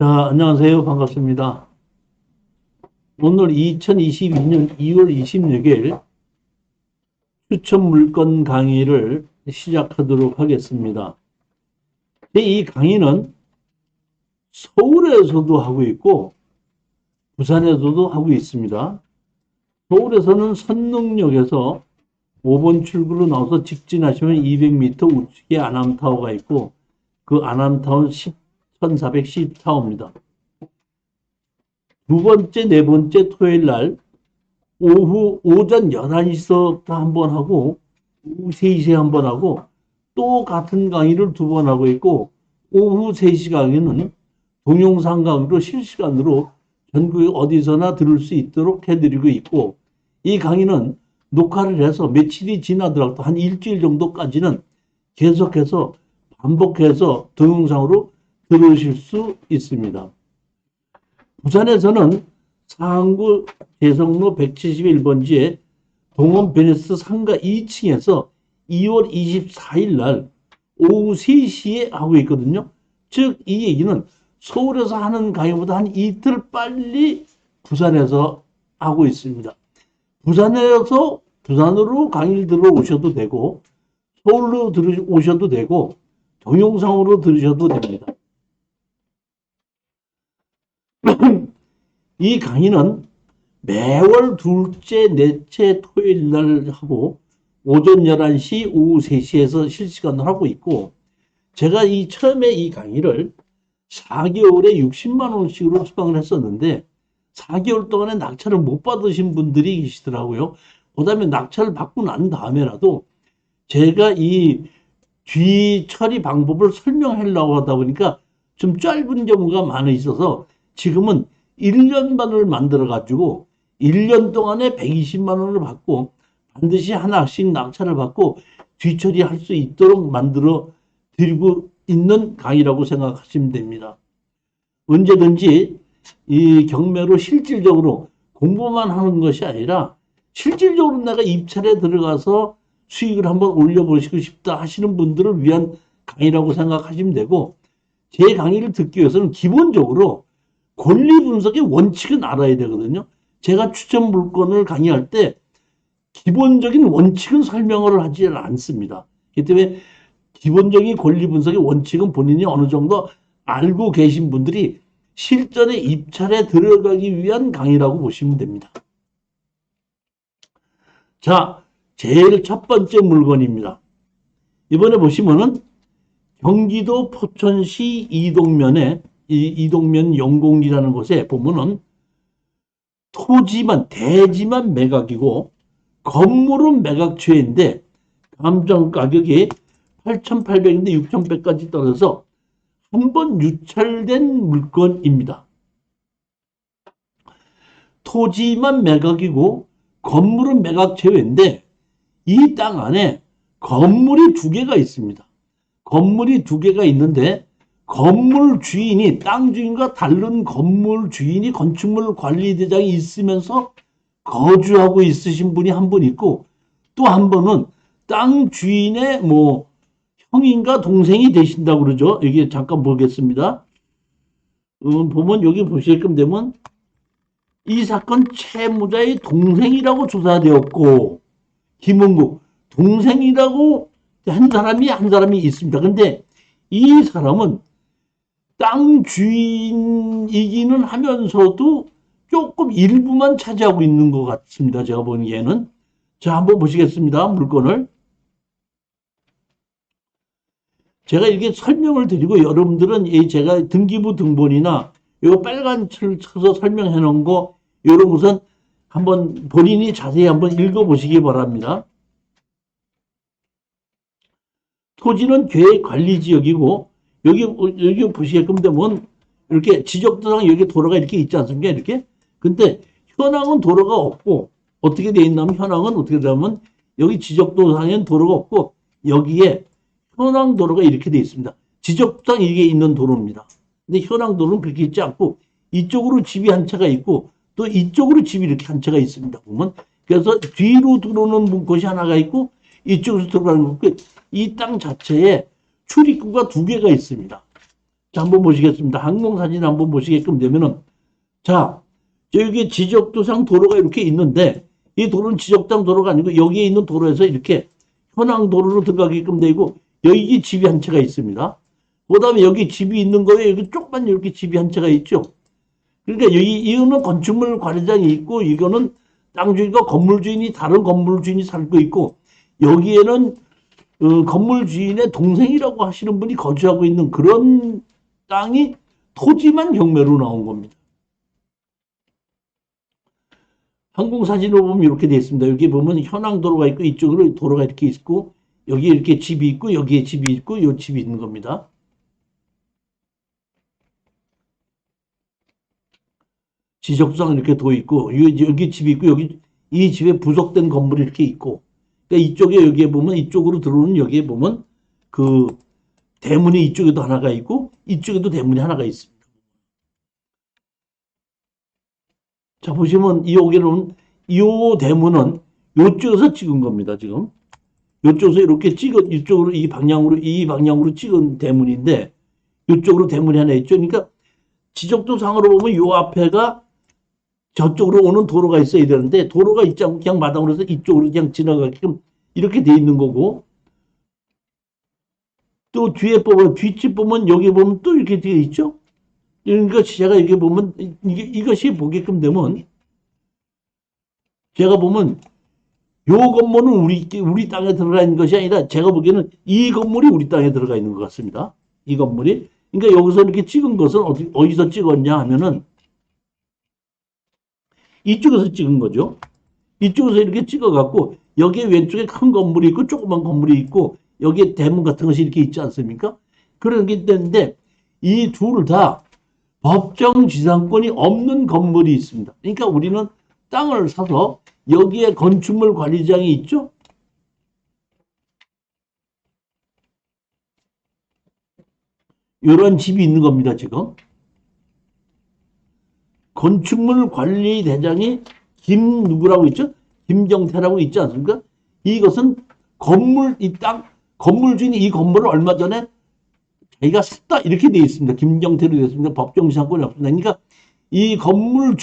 자, 안녕하세요. 반갑습니다. 오늘 2022년 2월 26일 추천 물건 강의를 시작하도록 하겠습니다. 이 강의는 서울에서도 하고 있고 부산에서도 하고 있습니다. 서울에서는 선릉역에서 5번 출구로 나와서 직진하시면 200m 우측에 아남타워가 있고 그 아남타워는 1410타워입니다. 두 번째, 네 번째 토요일 날 오전 11시부터 한 번 하고 오후 3시에 한 번 하고 또 같은 강의를 두 번 하고 있고 오후 3시 강의는 동영상 강의로 실시간으로 전국 어디서나 들을 수 있도록 해드리고 있고 이 강의는 녹화를 해서 며칠이 지나더라도 한 일주일 정도까지는 계속해서 반복해서 동영상으로 들으실 수 있습니다. 부산에서는 상구 대성로 171번지에 동원 베네스 상가 2층에서 2월 24일 날 오후 3시에 하고 있거든요. 즉 이 얘기는 서울에서 하는 강의보다 한 이틀 빨리 부산에서 하고 있습니다. 부산으로 강의를 들어오셔도 되고 서울로 들어오셔도 되고 동영상으로 들으셔도 됩니다. 이 강의는 매월 둘째, 넷째 토요일 날 하고 오전 11시, 오후 3시에서 실시간으로 하고 있고 제가 처음에 이 강의를 4개월에 60만 원씩으로 수강을 했었는데 4개월 동안에 낙찰을 못 받으신 분들이 계시더라고요. 그 다음에 낙찰을 받고 난 다음에라도 제가 이 뒤 처리 방법을 설명하려고 하다 보니까 좀 짧은 경우가 많아 있어서 지금은 1년반을 만들어 가지고 1년 동안에 120만 원을 받고 반드시 하나씩 낙찰을 받고 뒤처리할 수 있도록 만들어 드리고 있는 강의라고 생각하시면 됩니다. 언제든지 이 경매로 실질적으로 공부만 하는 것이 아니라 실질적으로 내가 입찰에 들어가서 수익을 한번 올려보시고 싶다 하시는 분들을 위한 강의라고 생각하시면 되고 제 강의를 듣기 위해서는 기본적으로 권리 분석의 원칙은 알아야 되거든요. 제가 추천 물건을 강의할 때 기본적인 원칙은 설명을 하지 않습니다. 그렇기 때문에 기본적인 권리 분석의 원칙은 본인이 어느 정도 알고 계신 분들이 실전에 입찰에 들어가기 위한 강의라고 보시면 됩니다. 자, 제일 첫 번째 물건입니다. 이번에 보시면은 경기도 포천시 이동면에 이동면 영공리라는 곳에 보면은 대지만 매각이고 건물은 매각처인데 감정 가격이 8,800인데 6,100까지 떨어져서 한번 유찰된 물건입니다. 토지만 매각이고 건물은 매각처인데 이 땅 안에 건물이 2개가 있습니다. 건물이 2개가 있는데 건물 주인이 땅 주인과 다른 건물 주인이 건축물 관리대장이 있으면서 거주하고 있으신 분이 한 분 있고 또 한 번은 땅 주인의 형인가 동생이 되신다고 그러죠. 여기 잠깐 보겠습니다. 보면 여기 보시게끔 되면 이 사건 채무자의 동생이라고 조사되었고 김은국 동생이라고 한 사람이 있습니다. 근데 이 사람은 땅 주인이기는 하면서도 조금 일부만 차지하고 있는 것 같습니다. 제가 보기에는. 자, 한번 보시겠습니다. 물건을. 제가 이렇게 설명을 드리고 여러분들은 제가 등기부 등본이나 이 빨간 줄 쳐서 설명해 놓은 거 이런 것은 한번 본인이 자세히 한번 읽어보시기 바랍니다. 토지는 계획관리지역이고 여기 보시게끔 되면 이렇게 지적도상 여기 도로가 이렇게 있지 않습니까? 이렇게. 근데 현황은 도로가 없고 어떻게 되어 있냐면 현황은 어떻게 되냐면 여기 지적도상에는 도로가 없고 여기에 현황 도로가 이렇게 되어 있습니다. 지적도상 이게 있는 도로입니다. 근데 현황 도로는 그렇게 있지 않고 이쪽으로 집이 한 채가 있고 또 이쪽으로 집이 이렇게 한 채가 있습니다. 보면 그래서 뒤로 들어오는 곳이 하나가 있고 이쪽에서 들어가는 곳 이 땅 자체에 출입구가 2개가 있습니다. 자, 한번 보시겠습니다. 항공사진 한번 보시게끔 되면은, 자, 여기 지적도상 도로가 이렇게 있는데, 이 도로는 지적당 도로가 아니고, 여기에 있는 도로에서 이렇게 현황 도로로 들어가게끔 되고, 여기 집이 한 채가 있습니다. 그 다음에 여기 집이 있는 거에 여기 조금만 이렇게 집이 한 채가 있죠. 그러니까 여기, 이거는 건축물 관리장이 있고, 이거는 땅 주인과 건물 주인이, 다른 건물 주인이 살고 있고, 여기에는 건물 주인의 동생이라고 하시는 분이 거주하고 있는 그런 땅이 토지만 경매로 나온 겁니다. 항공사진으로 보면 이렇게 되어 있습니다. 여기 보면 현황 도로가 있고 이쪽으로 도로가 이렇게 있고 여기에 이렇게 집이 있고 여기에 집이 있고 이 집이 있는 겁니다. 지적상 이렇게 도 있고 여기 집이 있고 여기 이 집에 부속된 건물이 이렇게 있고 그러니까 이쪽에 여기에 보면 이쪽으로 들어오는 여기에 보면 그 대문이 이쪽에도 하나가 있고 이쪽에도 대문이 하나가 있습니다. 자 보시면 여기는 이 대문은 이쪽에서 찍은 겁니다. 지금 이쪽에서 이렇게 찍은 이쪽으로 이 방향으로 찍은 대문인데 이쪽으로 대문이 하나 있죠. 그러니까 지적도상으로 보면 요 앞에가 저쪽으로 오는 도로가 있어야 되는데 도로가 있지 않고 그냥 마당으로 해서 이쪽으로 그냥 지나가게끔 이렇게 돼 있는 거고 또 뒤에 보면 뒷집 보면 여기 보면 또 이렇게 되어 있죠. 그러니까 제가 이렇게 보면 이것이 보게끔 되면 제가 보면 요 건물은 우리 땅에 들어가 있는 것이 아니라 제가 보기에는 이 건물이 우리 땅에 들어가 있는 것 같습니다. 이 건물이. 그러니까 여기서 이렇게 찍은 것은 어디서 찍었냐 하면은 이쪽에서 찍은 거죠. 이쪽에서 이렇게 찍어갖고 여기에 왼쪽에 큰 건물이 있고 조그만 건물이 있고 여기에 대문 같은 것이 이렇게 있지 않습니까? 그런 게 있는데 이 둘 다 법정 지상권이 없는 건물이 있습니다. 그러니까 우리는 땅을 사서 여기에 건축물 관리장이 있죠. 이런 집이 있는 겁니다. 지금 건축물 관리대장이 김 누구라고 있죠? 김정태라고 있지 않습니까? 이것은 건물 주인이 이 건물을 얼마 전에 자기가 샀다 이렇게 되어 있습니다. 김정태로 되어 있습니다. 법정지상권이 없습니다. 그러니까 이 건물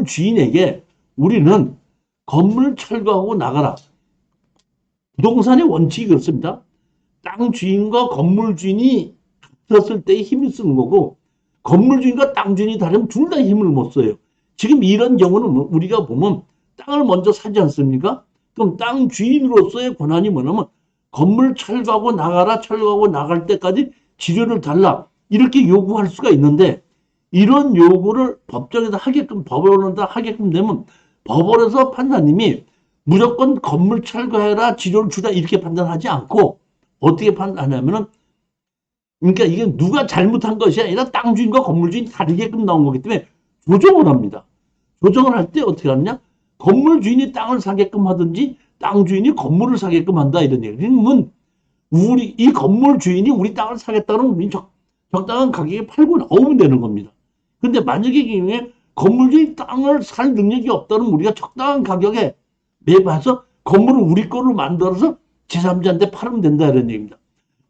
주인에게 우리는 건물 철거하고 나가라. 부동산의 원칙이 그렇습니다. 땅 주인과 건물 주인이 같았을 때 힘을 쓰는 거고 건물 주인과 땅 주인이 다르면 둘 다 힘을 못 써요. 지금 이런 경우는 우리가 보면 땅을 먼저 사지 않습니까? 그럼 땅 주인으로서의 권한이 뭐냐면 건물 철거하고 나가라, 철거하고 나갈 때까지 지료를 달라 이렇게 요구할 수가 있는데 이런 요구를 법정에서 하게끔 법원에다 하게끔 되면 법원에서 판사님이 무조건 건물 철거해라, 지료를 주라 이렇게 판단하지 않고 어떻게 판단하냐면은 그러니까 이게 누가 잘못한 것이 아니라 땅 주인과 건물 주인이 다르게끔 나온 거기 때문에 조정을 합니다. 조정을 할 때 어떻게 하느냐? 건물 주인이 땅을 사게끔 하든지 땅 주인이 건물을 사게끔 한다 이런 얘기. 그러면 이 건물 주인이 우리 땅을 사겠다는 우리 적당한 가격에 팔고 나오면 되는 겁니다. 근데 만약에 경우에 건물 주인 땅을 살 능력이 없다면 우리가 적당한 가격에 매입해서 건물을 우리 거로 만들어서 제3자한테 팔으면 된다 이런 얘기입니다.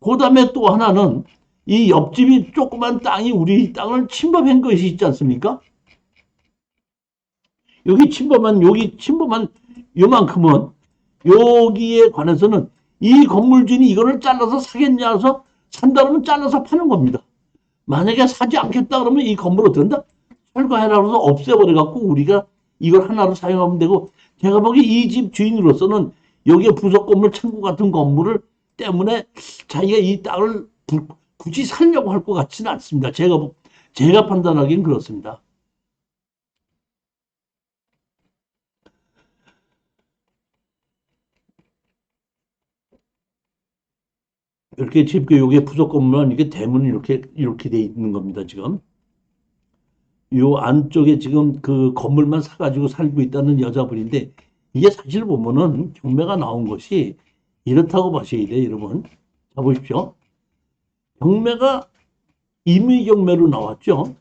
그 다음에 또 하나는 이 옆집이 조그만 땅이 우리 땅을 침범한 것이 있지 않습니까? 여기 침범한 요만큼은 여기에 관해서는 이 건물주인이 이거를 잘라서 사겠냐 해서 산다 그러면 잘라서 파는 겁니다. 만약에 사지 않겠다 그러면 이 건물을 어떤다? 철거해라 그래서 없애버려 갖고 우리가 이걸 하나로 사용하면 되고 제가 보기에 이 집 주인으로서는 여기에 부속 건물 창고 같은 건물을 때문에 자기가 이 땅을 굳이 살려고 할 것 같지는 않습니다. 제가 판단하기엔 그렇습니다. 이렇게 지금 여기에 부속 건물은 이게 대문이 이렇게 돼 있는 겁니다. 지금 요 안쪽에 지금 그 건물만 사가지고 살고 있다는 여자분인데 이게 사실 보면은 경매가 나온 것이 이렇다고 보셔야 돼요, 여러분. 자 보십시오. 경매가 임의 경매로 나왔죠.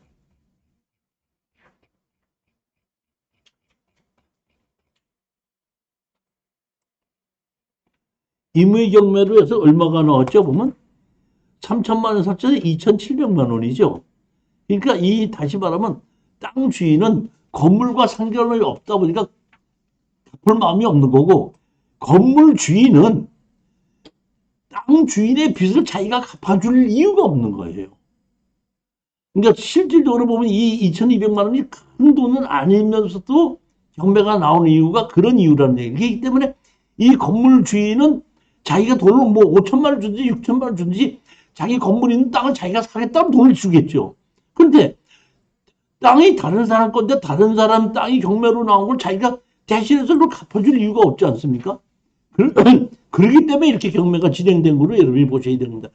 임의 경매로 해서 얼마가 나왔죠? 보면 3천만 원 설정에 2,700만 원이죠. 그러니까 이 다시 말하면 땅 주인은 건물과 상관이 없다 보니까 갚을 마음이 없는 거고, 건물 주인은 땅 주인의 빚을 자기가 갚아줄 이유가 없는 거예요. 그러니까 실질적으로 보면 이 2,200만 원이 큰 돈은 아니면서도 경매가 나오는 이유가 그런 이유라는 얘기이기 때문에 이 건물 주인은 자기가 돈을 뭐 5천만 원 주든지 6천만 원 주든지 자기 건물 있는 땅을 자기가 사겠다면 돈을 주겠죠. 그런데 땅이 다른 사람 건데 다른 사람 땅이 경매로 나온 걸 자기가 대신해서 갚아줄 이유가 없지 않습니까? 그렇기 때문에 이렇게 경매가 진행된 걸로 여러분이 보셔야 됩니다.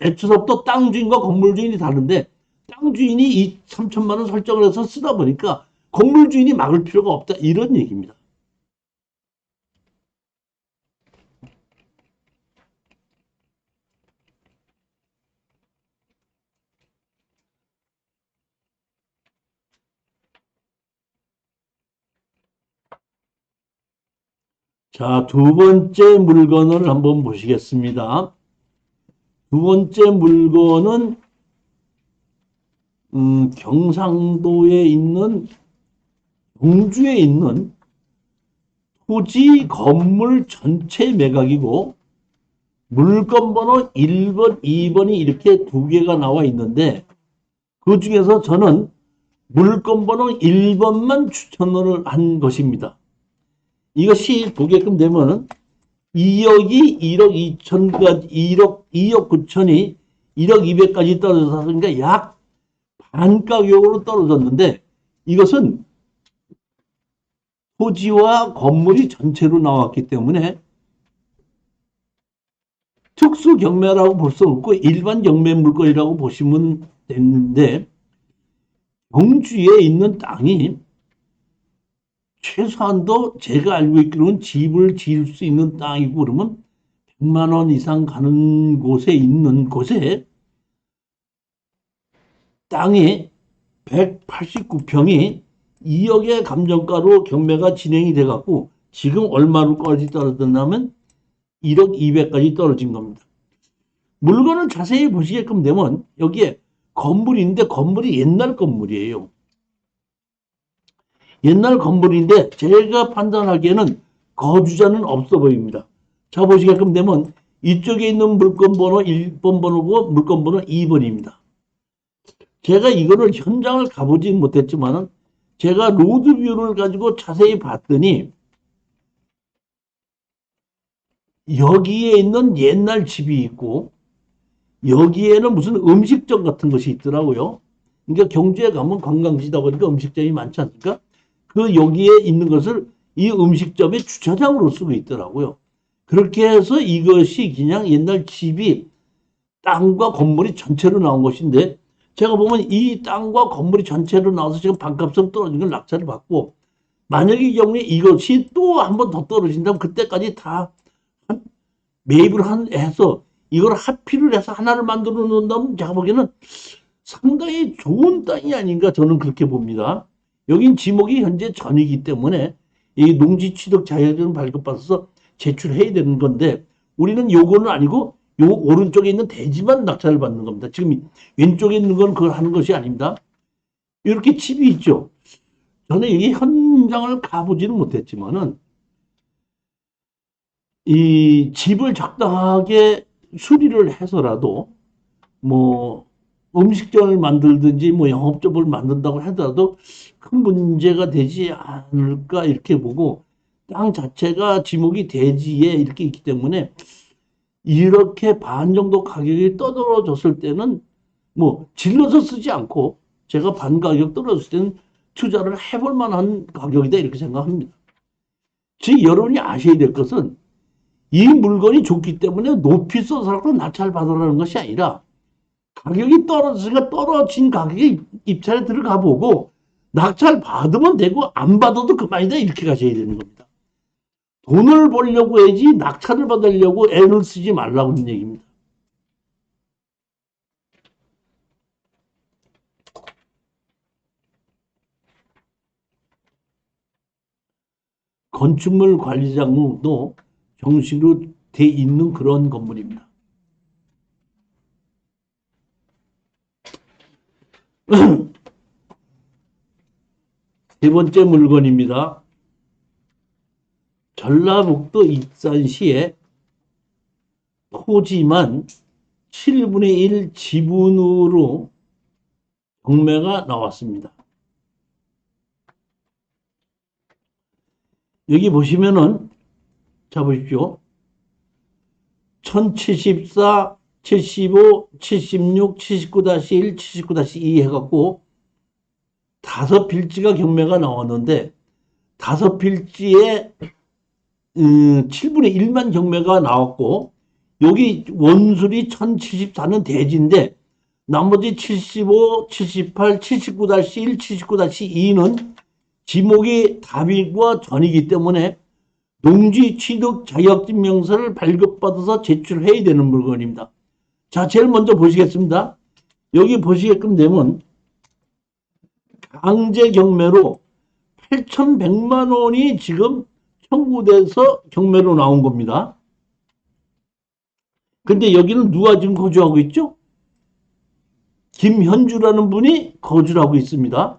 애초부터 땅 주인과 건물 주인이 다른데 땅 주인이 이 3천만 원 설정을 해서 쓰다 보니까 건물 주인이 막을 필요가 없다 이런 얘기입니다. 자, 두 번째 물건을 한번 보시겠습니다. 두 번째 물건은 경상도에 있는 용주에 있는 토지 건물 전체 매각이고 물건 번호 1번, 2번이 이렇게 두 개가 나와 있는데 그 중에서 저는 물건 번호 1번만 추천을 한 것입니다. 이것이 보게끔 되면 2억이 1억 2천까지 2억 9천이 1억 2백까지 떨어져서 그러니까 약 반 가격으로 떨어졌는데 이것은 토지와 건물이 전체로 나왔기 때문에 특수 경매라고 볼 수 없고 일반 경매 물건이라고 보시면 되는데 경주에 있는 땅이 최소한도 제가 알고 있기로는 집을 지을 수 있는 땅이고 그러면 100만 원 이상 가는 곳에 있는 곳에 땅이 189평이 2억의 감정가로 경매가 진행이 돼갖고 지금 얼마로까지 떨어졌냐면 1억 2백까지 떨어진 겁니다. 물건을 자세히 보시게끔 되면 여기에 건물인데 건물이 옛날 건물이에요. 옛날 건물인데 제가 판단하기에는 거주자는 없어 보입니다. 자 보시게끔 되면 이쪽에 있는 물건 번호 1번 번호고 물건 번호 2번입니다. 제가 이거를 현장을 가보진 못했지만 제가 로드뷰를 가지고 자세히 봤더니 여기에 있는 옛날 집이 있고 여기에는 무슨 음식점 같은 것이 있더라고요. 그러니까 경주에 가면 관광지다 보니까 음식점이 많지 않습니까? 그 여기에 있는 것을 이 음식점의 주차장으로 쓰고 있더라고요. 그렇게 해서 이것이 그냥 옛날 집이 땅과 건물이 전체로 나온 것인데 제가 보면 이 땅과 건물이 전체로 나와서 지금 반값으로 떨어진 걸 낙찰을 받고 만약의 경우에 이것이 또 한 번 더 떨어진다면 그때까지 다 매입을 해서 이걸 합의를 해서 하나를 만들어 놓는다면 제가 보기에는 상당히 좋은 땅이 아닌가 저는 그렇게 봅니다. 여긴 지목이 현재 전이기 때문에 이 농지 취득 자격증을 발급받아서 제출해야 되는 건데 우리는 요거는 아니고 요 오른쪽에 있는 대지만 낙찰을 받는 겁니다. 지금 왼쪽에 있는 건 그걸 하는 것이 아닙니다. 이렇게 집이 있죠. 저는 이 현장을 가보지는 못했지만은 이 집을 적당하게 수리를 해서라도 뭐 음식점을 만들든지 뭐 영업점을 만든다고 하더라도 큰 문제가 되지 않을까 이렇게 보고 땅 자체가 지목이 대지에 이렇게 있기 때문에 이렇게 반 정도 가격이 떨어졌을 때는 뭐 질러서 쓰지 않고 제가 반 가격 떨어졌을 때는 투자를 해볼 만한 가격이다 이렇게 생각합니다. 즉 여러분이 아셔야 될 것은 이 물건이 좋기 때문에 높이 써서라도 낙찰 받으라는 것이 아니라 가격이 떨어지니까 떨어진 가격에 입찰에 들어가 보고 낙찰 받으면 되고 안 받아도 그만이다 이렇게 가셔야 되는 겁니다. 돈을 벌려고 해야지 낙찰을 받으려고 애를 쓰지 말라고 하는 얘기입니다. 건축물 관리장도 정식으로 돼 있는 그런 건물입니다. 세 번째 물건입니다. 전라북도 익산시에 토지만 7분의 1 지분으로 경매가 나왔습니다. 여기 보시면은, 자 보십시오. 1074, 75, 76, 79-1, 79-2 해갖고 5필지가 경매가 나왔는데 5필지에 7분의 1만 경매가 나왔고, 여기 원술이 1074는 대지인데 나머지 75, 78, 79-1, 79-2는 지목이 답이과 전이기 때문에 농지 취득 자격증명서를 발급받아서 제출해야 되는 물건입니다. 자, 제일 먼저 보시겠습니다. 여기 보시게끔 되면 강제 경매로 8,100만 원이 지금 청구돼서 경매로 나온 겁니다. 근데 여기는 누가 지금 거주하고 있죠? 김현주라는 분이 거주를 하고 있습니다.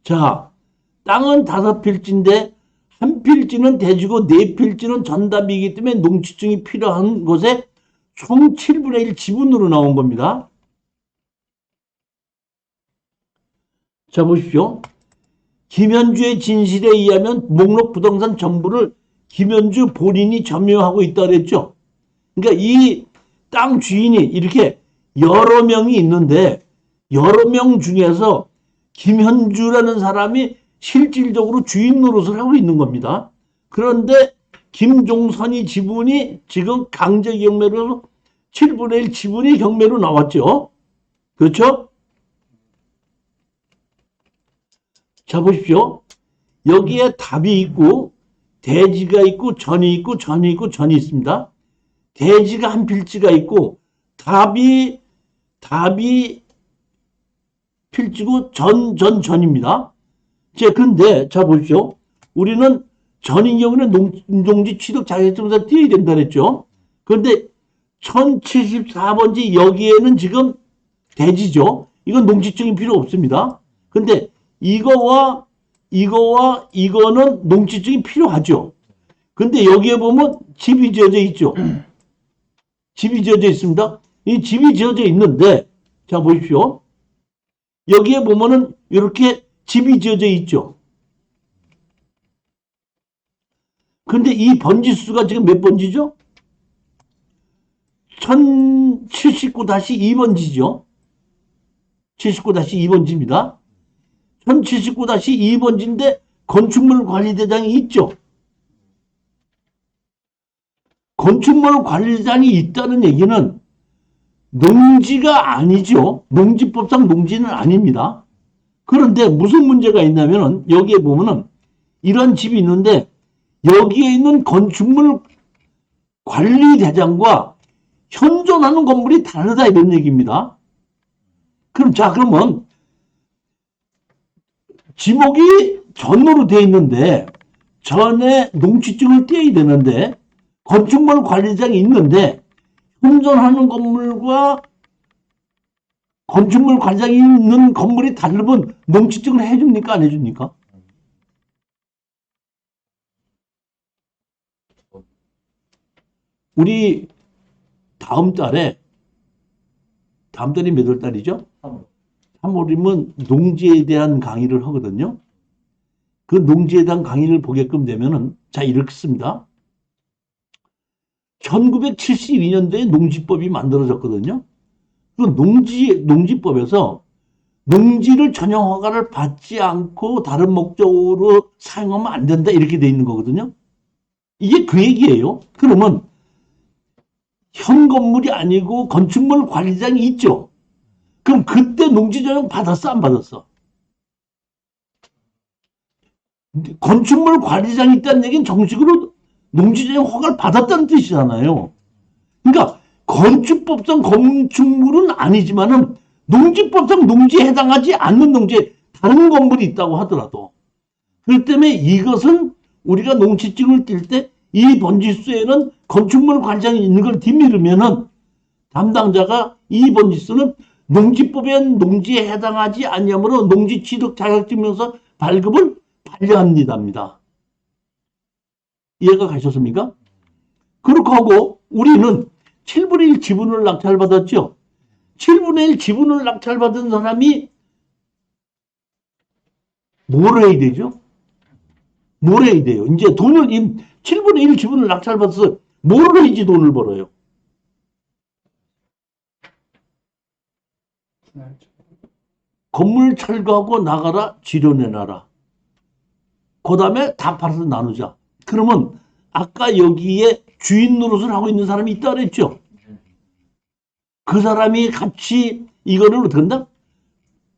자, 땅은 5필지인데 한 필지는 대지고 4필지는 전답이기 때문에 농지증이 필요한 곳에 총 7분의 1 지분으로 나온 겁니다. 자, 보십시오. 김현주의 진실에 의하면 목록 부동산 전부를 김현주 본인이 점유하고 있다 그랬죠. 그러니까 이 땅 주인이 이렇게 여러 명이 있는데 여러 명 중에서 김현주라는 사람이 실질적으로 주인 노릇을 하고 있는 겁니다. 그런데 김종선이 지분이 지금 강제 경매로 7분의 1 지분이 경매로 나왔죠. 그렇죠? 자, 보십시오. 여기에 답이 있고 대지가 있고 전이 있고 전이 있고 전이 있습니다. 대지가 한 필지가 있고 답이 필지고 전입니다. 근데 자 보십시오. 우리는 전인 경우는 농지 취득 자격증서 띄어야 된다 그랬죠. 그런데 1074번지 여기에는 지금 대지죠. 이건 농지증이 필요 없습니다. 근데 이거와 이거는 농지증이 필요하죠. 근데 여기에 보면 집이 지어져 있죠. 집이 지어져 있습니다. 이 집이 지어져 있는데, 자, 보십시오. 여기에 보면은 이렇게 집이 지어져 있죠. 근데 이 번지수가 지금 몇 번지죠? 1079-2번지죠. 79-2번지입니다. 1079-2번지인데 건축물 관리대장이 있죠. 건축물 관리장이 있다는 얘기는 농지가 아니죠. 농지법상 농지는 아닙니다. 그런데 무슨 문제가 있냐면은 여기에 보면은 이런 집이 있는데 여기에 있는 건축물 관리대장과 현존하는 건물이 다르다 이런 얘기입니다. 그러면 지목이 전으로 되어 있는데 전에 농지증을 떼야 되는데 건축물 관리장이 있는데 현존하는 건물과 건축물 관리장이 있는 건물이 다르면 농지증을 해줍니까 안 해줍니까? 우리 다음 달이 몇 월 달이죠? 3월이면 농지에 대한 강의를 하거든요. 그 농지에 대한 강의를 보게끔 되면은 자 이렇게 씁니다. 1972년도에 농지법이 만들어졌거든요. 그 농지법에서 농지를 전용 허가를 받지 않고 다른 목적으로 사용하면 안 된다 이렇게 돼 있는 거거든요. 이게 그 얘기예요. 그러면 현 건물이 아니고 건축물 관리장이 있죠. 그럼 그때 농지 전용 받았어 안 받았어? 건축물 관리장이 있다는 얘기는 정식으로 농지전용 허가를 받았다는 뜻이잖아요. 그러니까 건축법상 건축물은 아니지만은 농지법상 농지에 해당하지 않는 농지에 다른 건물이 있다고 하더라도 그렇기 때문에 이것은 우리가 농지증을 띌 때 이 번지수에는 건축물 관리장이 있는 걸 뒤미르면은 담당자가 이 번지수는 농지법엔 농지에 해당하지 아니하므로 농지 취득 자격증명서 발급을 반려합니다입니다. 이해가 가셨습니까? 그렇게 하고 우리는 7분의 1 지분을 낙찰받았죠. 7분의 1 지분을 낙찰받은 사람이 뭘 해야 되죠? 뭘 해야 돼요? 이제 돈을 7분의 1 지분을 낙찰받아서 뭘 해야지 돈을 벌어요? 건물 철거하고 나가라, 지려내놔라. 그 다음에 다 팔아서 나누자. 그러면 아까 여기에 주인 노릇을 하고 있는 사람이 있다 그랬죠? 그 사람이 같이 이거를 어떻게 한다?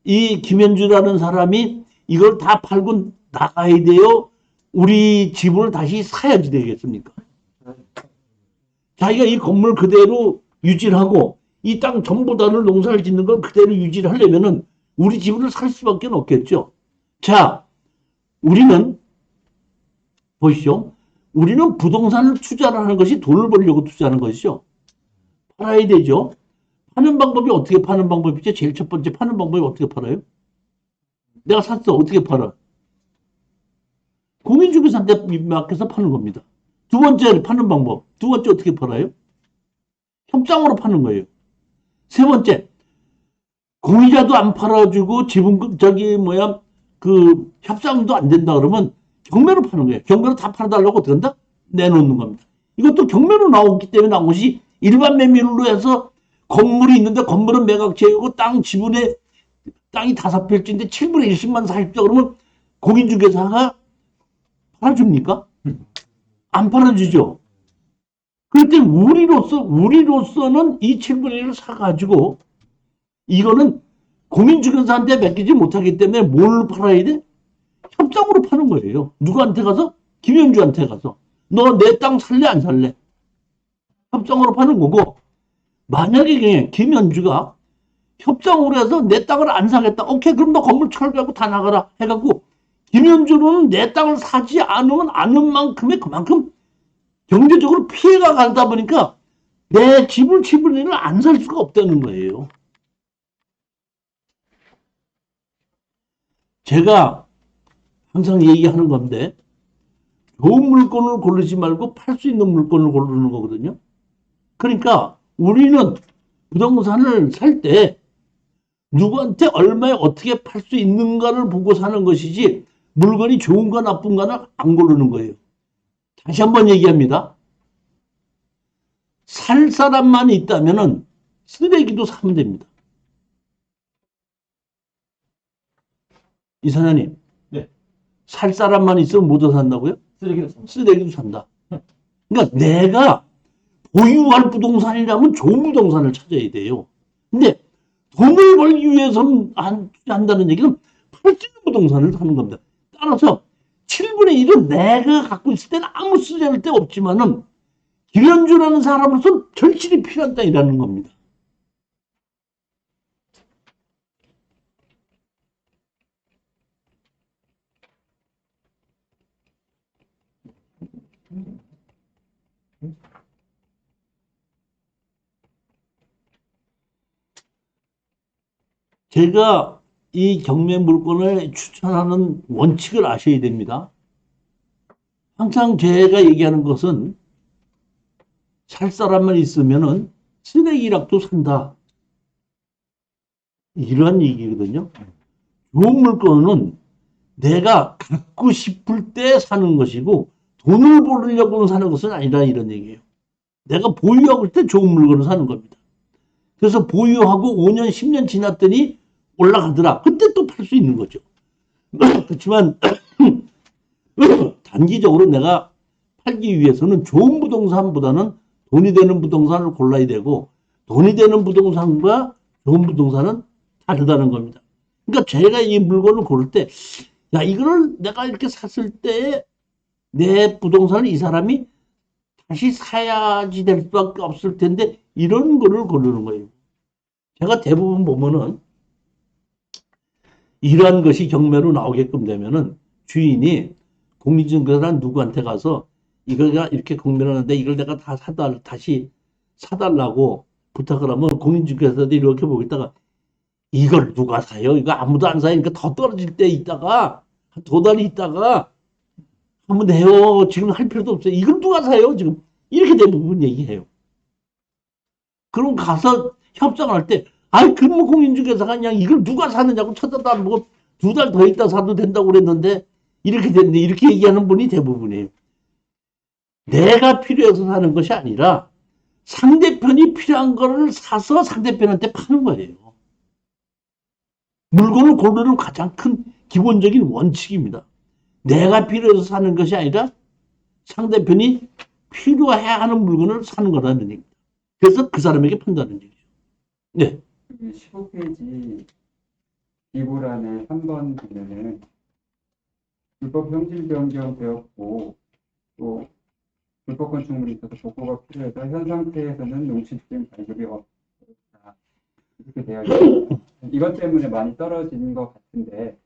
이 김현주라는 사람이 이걸 다 팔고 나가야 돼요? 우리 지분을 다시 사야지 되겠습니까? 자기가 이 건물 그대로 유지를 하고 이 땅 전부 다를 농사를 짓는 걸 그대로 유지를 하려면은 우리 지분을 살 수밖에 없겠죠. 자, 우리는 보시죠. 우리는 부동산을 투자를 하는 것이 돈을 벌려고 투자하는 것이죠. 팔아야 되죠. 파는 방법이 어떻게 파는 방법이죠? 제일 첫 번째 파는 방법이 어떻게 팔아요? 내가 샀어. 어떻게 팔아? 공인중개사한테 맡겨서 파는 겁니다. 두 번째 파는 방법. 두 번째 어떻게 팔아요? 협상으로 파는 거예요. 세 번째, 공이자도 안 팔아주고 지분 그 협상도 안 된다 그러면 경매로 파는 거예요. 경매로 다 팔아달라고 어떻게 한다? 내놓는 겁니다. 이것도 경매로 나오기 때문에 나온 것이 일반 매매로 해서 건물이 있는데 건물은 매각제이고 땅 지분에 땅이 5필지인데 7분의 1씩만 사십시오. 그러면 공인중개사가 팔아줍니까? 안 팔아주죠. 그럴 때 우리로서는 이 7분의 1을 사가지고 이거는 공인중개사한테 맡기지 못하기 때문에 뭘 팔아야 돼? 협상으로 파는 거예요. 누구한테 가서? 김현주한테 가서. 너 내 땅 살래 안 살래? 협상으로 파는 거고 만약에 김현주가 협상으로 해서 내 땅을 안 사겠다. 오케이 그럼 너 건물 철거하고 다 나가라 해갖고 김현주는 내 땅을 사지 않으면 않은 만큼의 그만큼 경제적으로 피해가 가다 보니까 내 집을 7분의 1을 안 살 수가 없다는 거예요. 제가 항상 얘기하는 건데 좋은 물건을 고르지 말고 팔 수 있는 물건을 고르는 거거든요. 그러니까 우리는 부동산을 살 때 누구한테 얼마에 어떻게 팔 수 있는가를 보고 사는 것이지 물건이 좋은가 나쁜가는 안 고르는 거예요. 다시 한번 얘기합니다. 살 사람만 있다면 쓰레기도 사면 됩니다. 이사장님. 네. 살 사람만 있으면 뭐도 산다고요? 쓰레기도 산다. 그러니까 내가 보유할 부동산이라면 좋은 부동산을 찾아야 돼요. 근데 돈을 벌기 위해서는 한다는 얘기는 팔 수 있는 부동산을 사는 겁니다. 따라서 7분의 1은 내가 갖고 있을 때는 아무 쓰잘데 없지만은 김현주라는 사람으로서 절실히 필요한 땅이라는 겁니다. 제가 이 경매 물건을 추천하는 원칙을 아셔야 됩니다. 항상 제가 얘기하는 것은 살 사람만 있으면은 쓰레기라도 산다. 이런 얘기거든요. 좋은 물건은 내가 갖고 싶을 때 사는 것이고 돈을 벌으려고 사는 것은 아니다 이런 얘기예요. 내가 보유하고 있을 때 좋은 물건을 사는 겁니다. 그래서 보유하고 5년, 10년 지났더니 올라가더라. 그때 또 팔 수 있는 거죠. 그렇지만 단기적으로 내가 팔기 위해서는 좋은 부동산보다는 돈이 되는 부동산을 골라야 되고 돈이 되는 부동산과 좋은 부동산은 다르다는 겁니다. 그러니까 제가 이 물건을 고를 때 야, 이거를 내가 이렇게 샀을 때 내 부동산을 이 사람이 다시 사야지 될 수밖에 없을 텐데 이런 거를 고르는 거예요. 제가 대부분 보면은 이러한 것이 경매로 나오게끔 되면은 주인이 공인중개사란 누구한테 가서 이거가 이렇게 경매를 하는데 이걸 내가 다시 사달라고 부탁을 하면 공인중개사들이 이렇게 보고 있다가 이걸 누가 사요? 이거 아무도 안 사니까 더 떨어질 때 있다가, 한 2달 있다가 하면 돼요. 지금 할 필요도 없어요. 이걸 누가 사요? 지금. 이렇게 대부분 얘기해요. 그럼 가서 협상할 때, 아이, 근무공인중개사가 그냥 이걸 누가 사느냐고 쳐다도 안 보고 2달 더 있다 사도 된다고 그랬는데, 이렇게 됐는데, 이렇게 얘기하는 분이 대부분이에요. 내가 필요해서 사는 것이 아니라 상대편이 필요한 거를 사서 상대편한테 파는 거예요. 물건을 고르는 가장 큰 기본적인 원칙입니다. 내가 필요해서 사는 것이 아니라 상대편이 필요해야 하는 물건을 사는 거라는 얘기입니다. 그래서 그 사람에게 판다는 얘기죠. 네. 15페이지 기부란에 3번 보면은 불법 형질 변경 되었고 또 불법 건축물이 있어서 복구가 필요해서 현 상태에서는 농지증 발급이 없다. 이렇게 되어 있습니다. 이것 때문에 많이 떨어지는 것 같은데.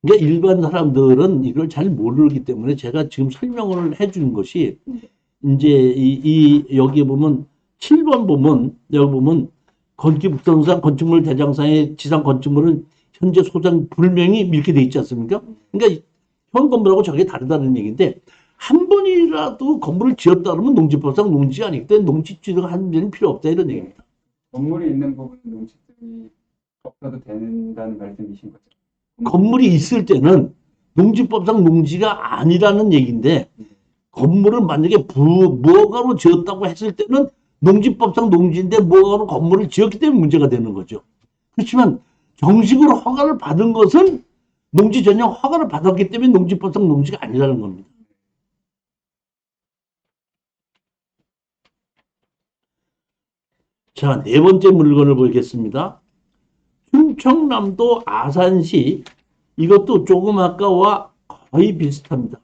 그러니까 일반 사람들은 이걸 잘 모르기 때문에 제가 지금 설명을 해주는 것이 이제 여기 보면 7번 보면 여기 보면 건축법상 건축물 대장상의 지상 건축물은 현재 소장 불명이 이렇게 돼 있지 않습니까? 그러니까 현 건물하고 저게 다르다는 얘기인데 한 번이라도 건물을 지었다 그러면 농지법상 농지가 아니기 때문에 농지 지정 한 번은 필요 없다 이런 얘기입니다. 건물이 있는 부분은 농지증이 없어도 된다는 말씀이신 거죠? 건물이 있을 때는 농지법상 농지가 아니라는 얘기인데 건물을 만약에 무허가로 지었다고 했을 때는 농지법상 농지인데 무허가로 건물을 지었기 때문에 문제가 되는 거죠. 그렇지만 정식으로 허가를 받은 것은 농지 전용 허가를 받았기 때문에 농지법상 농지가 아니라는 겁니다. 자, 4번째 물건을 보겠습니다. 충청남도 아산시, 이것도 조금 아까와 거의 비슷합니다.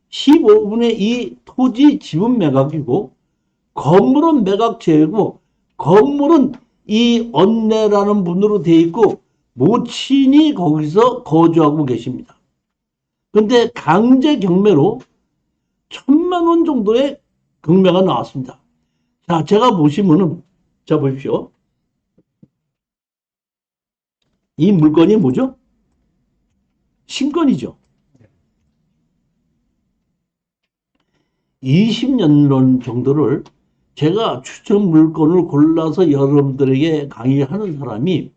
15분의 2 토지 지분 매각이고 건물은 매각 제외고 건물은 이 언내라는 분으로 되어 있고 모친이 거기서 거주하고 계십니다. 그런데 강제 경매로 1,000만 원 정도의 경매가 나왔습니다. 자, 제가 보시면은 자 보십시오. 이 물건이 뭐죠? 신건이죠. 20년 정도를 제가 추천 물건을 골라서 여러분들에게 강의하는 사람이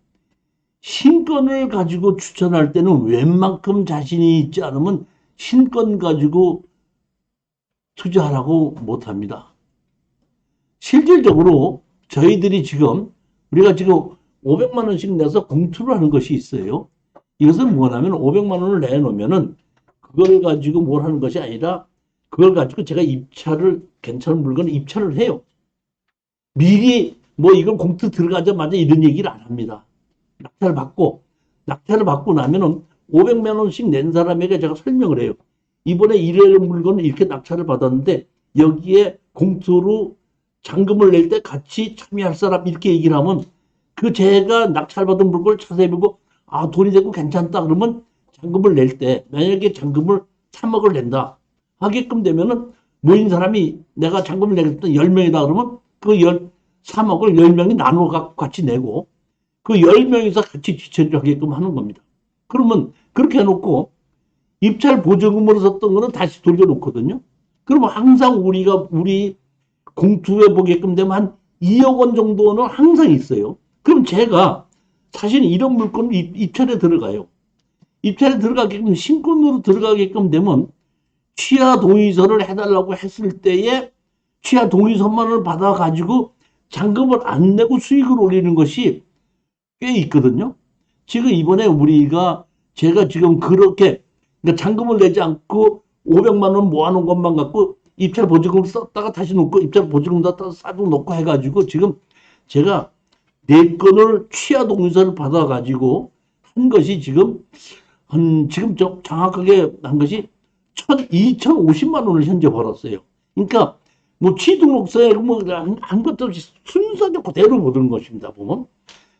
신건을 가지고 추천할 때는 웬만큼 자신이 있지 않으면 신건 가지고 투자하라고 못합니다. 실질적으로 저희들이 지금 우리가 지금 500만 원씩 내서 공투를 하는 것이 있어요. 이것은 뭐냐면 500만 원을 내놓으면은 그걸 가지고 뭘 하는 것이 아니라 그걸 가지고 제가 입찰을 괜찮은 물건을 입찰을 해요. 미리 뭐 이걸 공투 들어가자마자 이런 얘기를 안 합니다. 낙찰을 받고 나면은 500만 원씩 낸 사람에게 제가 설명을 해요. 이번에 이런 물건을 이렇게 낙찰을 받았는데 여기에 공투로 잔금을 낼 때 같이 참여할 사람 이렇게 얘기를 하면 그 제가 낙찰받은 물건을 찾아보고 아 돈이 되고 괜찮다 그러면 잔금을 낼 때 만약에 잔금을 3억을 낸다 하게끔 되면은 모인 사람이 내가 잔금을 내겠다 10명이다 그러면 그 3억을 10명이 나눠 갖고 같이 내고 그 10명이서 같이 뒤처리하게끔 하는 겁니다. 그러면 그렇게 해놓고 입찰 보조금으로 썼던 거는 다시 돌려놓거든요. 그러면 항상 우리 공투해 보게끔 되면 한 2억 원 정도는 항상 있어요. 그럼 제가 사실 이런 물건을 입찰에 들어가요. 입찰에 들어가게끔 신권으로 들어가게끔 되면 취하 동의서를 해달라고 했을 때에 취하 동의서만을 받아가지고 잔금을 안 내고 수익을 올리는 것이 꽤 있거든요. 지금 이번에 제가 지금 그렇게 그러니까 잔금을 내지 않고 500만 원 모아놓은 것만 갖고 입찰 보조금을 썼다가 다시 놓고 입찰 보조금 썼다가 싸고 놓고 해가지고 지금 제가 4건을 취하 동의서를 받아가지고 한 것이 지금 지금 정확하게 한 것이 2,050만 원을 현재 벌었어요. 그러니까 뭐 취등록서에 뭐 한 것도 없이 순서대로 그대로 보는 것입니다. 보면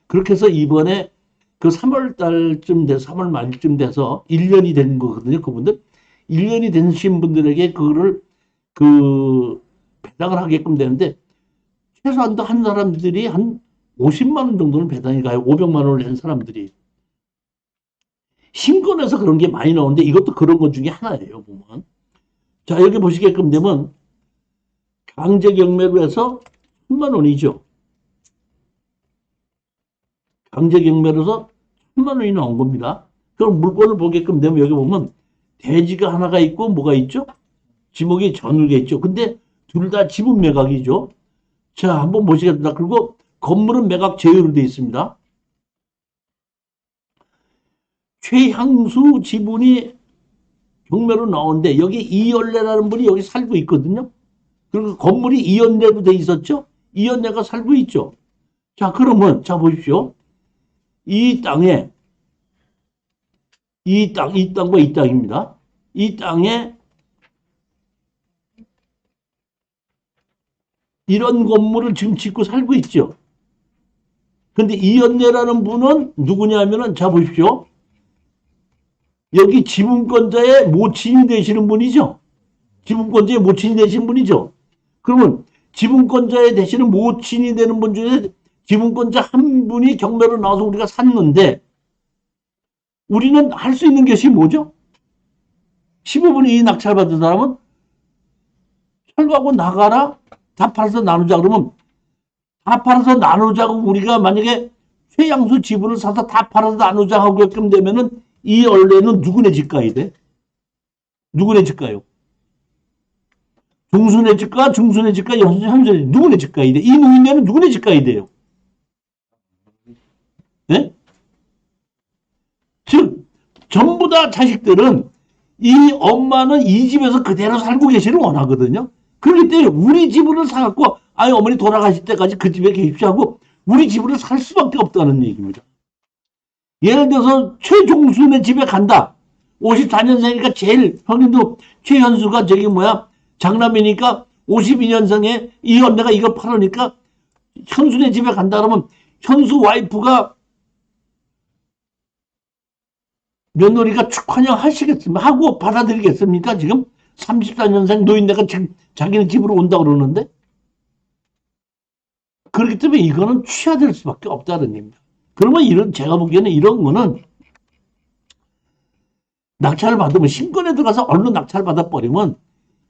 그렇게 해서 이번에 그 3월 달쯤 돼서 3월 말쯤 돼서 1년이 된 거거든요. 그분들 1년이 되신 분들에게 그거를 배당을 하게끔 되는데 최소한도 한 사람들이 한 50만 원 정도는 배당이 가요. 500만 원을 낸 사람들이. 신권에서 그런 게 많이 나오는데 이것도 그런 것 중에 하나예요, 보면. 자, 여기 보시게끔 되면 강제 경매로 해서 1000만 원이죠. 강제 경매로서 1000만 원이 나온 겁니다. 그럼 물건을 보게끔 되면 여기 보면 대지가 하나가 있고 뭐가 있죠? 지목이 전울게 있죠. 근데 둘 다 지분 매각이죠. 자, 한번 보시겠습니다. 그리고 건물은 매각 제외로 되어 있습니다. 최향수 지분이 경매로 나오는데 여기 이연래라는 분이 여기 살고 있거든요. 그리고 건물이 이연래로 돼 있었죠. 이연래가 살고 있죠. 자, 그러면 자 보십시오. 이 땅에 이 땅과 이 땅입니다. 이 땅에 이런 건물을 지금 짓고 살고 있죠. 근데 이연래라는 분은 누구냐면은 자 보십시오. 여기 지분권자의 모친이 되시는 분이죠. 지분권자의 모친이 되시는 분이죠. 그러면 지분권자에 되시는 모친이 되는 분 중에 지분권자 한 분이 경매로 나와서 우리가 샀는데 우리는 할 수 있는 것이 뭐죠? 15분의 2 낙찰받은 사람은 철거하고 나가라. 다 팔아서 나누자. 그러면 다 팔아서 나누자고 우리가 만약에 최양수 지분을 사서 다 팔아서 나누자 하게끔 되면은 이 원래는 누구네 집가야 돼? 누구네 집가요? 중순의 집가, 중순의 집가, 현순의 누구네 집가야 돼? 이 노인네는 누구네 집가야 돼요? 네? 즉 전부 다 자식들은 이 엄마는 이 집에서 그대로 살고 계시를 원하거든요. 그렇기 때문에 우리 집을 사갖고 아이 어머니 돌아가실 때까지 그 집에 계십시오 하고 우리 집을 살 수밖에 없다는 얘기입니다. 예를 들어서 최종순의 집에 간다. 54년생이니까 제일 형님도 최현수가 저기 뭐야 장남이니까 52년생에 이 언니가 이거 팔으니까 현수네 집에 간다 그러면 현수 와이프가 며느리가 축환영 하시겠습니까? 하고 받아들이겠습니까? 지금 34년생 노인네가 자기네 집으로 온다 그러는데 그렇기 때문에 이거는 취하될 수밖에 없다는 얘기입니다. 그러면 이런 제가 보기에는 이런 거는 낙찰을 받으면 신권에 들어가서 얼른 낙찰을 받아버리면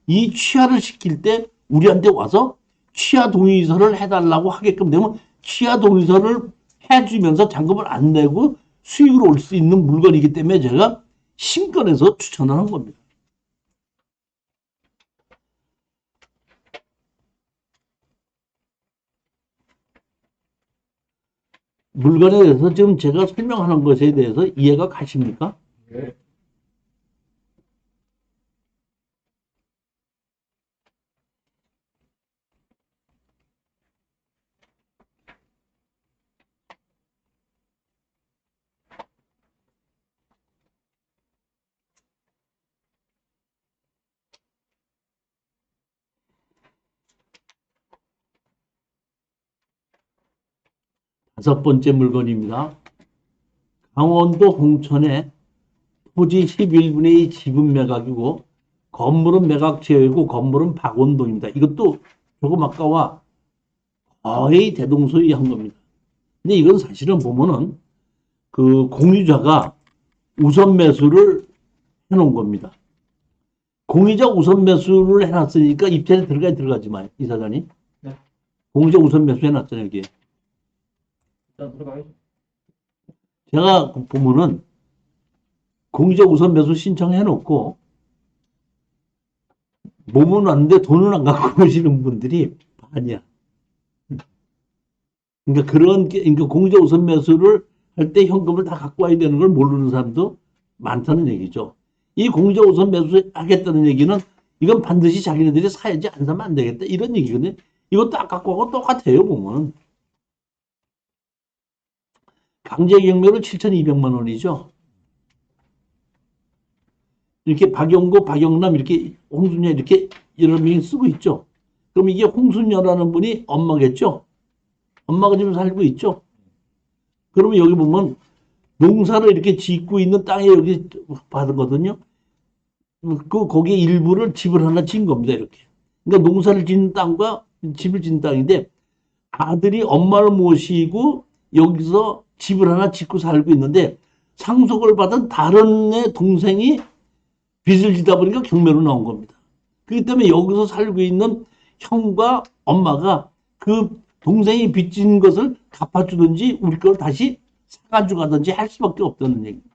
이 취하를 시킬 때 우리한테 와서 취하 동의서를 해달라고 하게끔 되면 취하 동의서를 해주면서 잔금을 안 내고 수익으로 올 수 있는 물건이기 때문에 제가 신권에서 추천하는 겁니다. 물건에 대해서 지금 제가 설명하는 것에 대해서 이해가 가십니까? 네. 다섯 번째 물건입니다. 강원도 홍천에 토지 11분의 2 지분 매각이고 건물은 매각 제외고 건물은 박원동입니다. 이것도 조금 아까와 거의 대동소이한 겁니다. 근데 이건 사실은 보면은 그 공유자가 우선 매수를 해놓은 겁니다. 공유자 우선 매수를 해놨으니까 입찰에 들어가지만 이사장이 네. 공유자 우선 매수 해놨잖아요 여기. 일단 들어가야죠. 제가 보면은 공유자 우선 매수 신청해놓고 몸은 왔는데 돈은 안 갖고 오시는 분들이 반이야. 그러니까 그러니까 공유자 우선 매수를 할 때 현금을 다 갖고 와야 되는 걸 모르는 사람도 많다는 얘기죠. 이 공유자 우선 매수 하겠다는 얘기는 이건 반드시 자기네들이 사야지 안 사면 안 되겠다 이런 얘기거든요. 이것도 아까하고 똑같아요 보면. 강제 경매로 7,200만 원이죠. 이렇게 박영고, 박영남 이렇게 홍순여 이렇게 여러 명이 쓰고 있죠. 그럼 이게 홍순여라는 분이 엄마겠죠. 엄마가 지금 살고 있죠. 그러면 여기 보면 농사를 이렇게 짓고 있는 땅에 여기 받은거든요. 거기에 일부를 집을 하나 지은 겁니다. 이렇게. 그러니까 농사를 짓는 땅과 집을 짓는 땅인데 아들이 엄마를 모시고 여기서 집을 하나 짓고 살고 있는데 상속을 받은 다른 애 동생이 빚을 지다 보니까 경매로 나온 겁니다. 그렇기 때문에 여기서 살고 있는 형과 엄마가 그 동생이 빚진 것을 갚아주든지 우리 걸 다시 사가지고 가든지 할 수밖에 없다는 얘기입니다.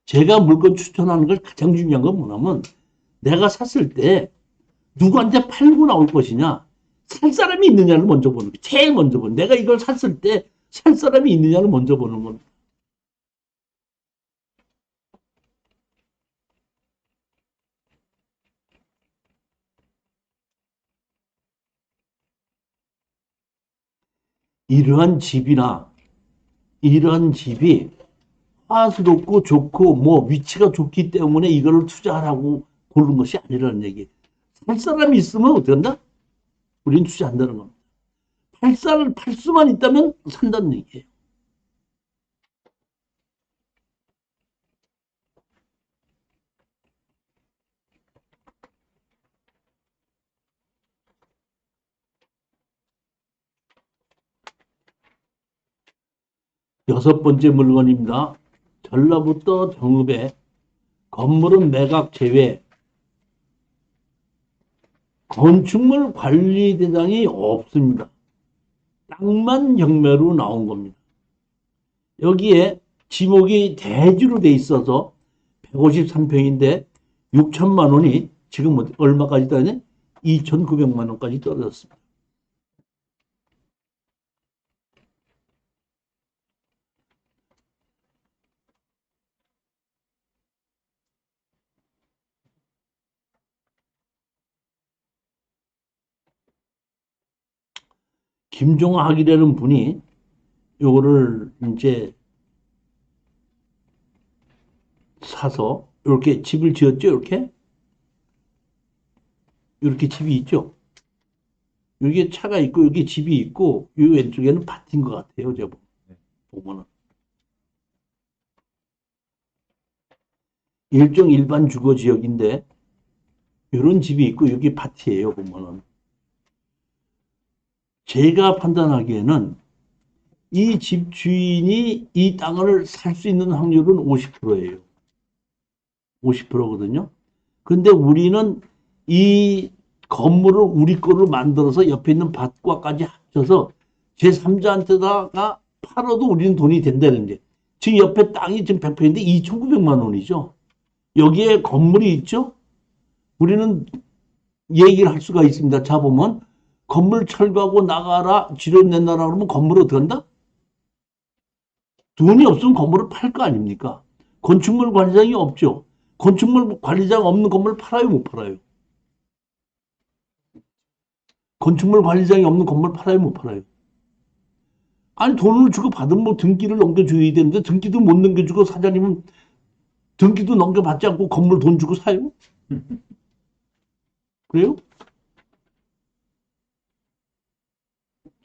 제가 물건 추천하는 걸 가장 중요한 건 뭐냐면 내가 샀을 때 누구한테 팔고 나올 것이냐, 살 사람이 있느냐를 먼저 보는 거예요. 제일 먼저 보는. 내가 이걸 샀을 때 살 사람이 있느냐를 먼저 보는 겁니다. 이러한 집이나 이러한 집이 화수롭고 좋고 뭐 위치가 좋기 때문에 이거를 투자하라고 고른 것이 아니라는 얘기. 살 사람이 있으면 어떻게 한다? 우리는 투자한다는 겁니다. 팔 수만 있다면 산다는 얘기예요. 여섯 번째 물건입니다. 전라북도 정읍에 건물은 매각 제외, 건축물 관리 대장이 없습니다. 땅만 경매로 나온 겁니다. 여기에 지목이 대지로 돼 있어서 153평인데 6천만 원이 지금 얼마까지 떨어졌냐? 2,900만 원까지 떨어졌습니다. 김종학이라는 분이 요거를 이제 사서 이렇게 집을 지었죠. 이렇게 집이 있죠. 여기에 차가 있고 여기 집이 있고 이 왼쪽에는 밭인 것 같아요. 제가 보면은 일종 일반 주거 지역인데 이런 집이 있고 여기 밭이에요. 보면은 제가 판단하기에는 이 집 주인이 이 땅을 살 수 있는 확률은 50%예요. 50%거든요. 근데 우리는 이 건물을 우리 거로 만들어서 옆에 있는 밭과까지 합쳐서 제3자한테다가 팔아도 우리는 돈이 된다는 게. 지금 옆에 땅이 지금 100평인데 2,900만 원이죠. 여기에 건물이 있죠. 우리는 얘기를 할 수가 있습니다. 자 보면 건물 철거하고 나가라, 지료 낸다라 그러면 건물 어떻게 한다? 돈이 없으면 건물을 팔 거 아닙니까? 건축물 관리장이 없죠. 건축물 관리장 없는 건물 팔아요, 못 팔아요? 건축물 관리장이 없는 건물 팔아요, 못 팔아요? 아니, 돈을 주고 받으면 뭐 등기를 넘겨줘야 되는데 등기도 못 넘겨주고 사장님은 등기도 넘겨받지 않고 건물 돈 주고 사요? 그래요?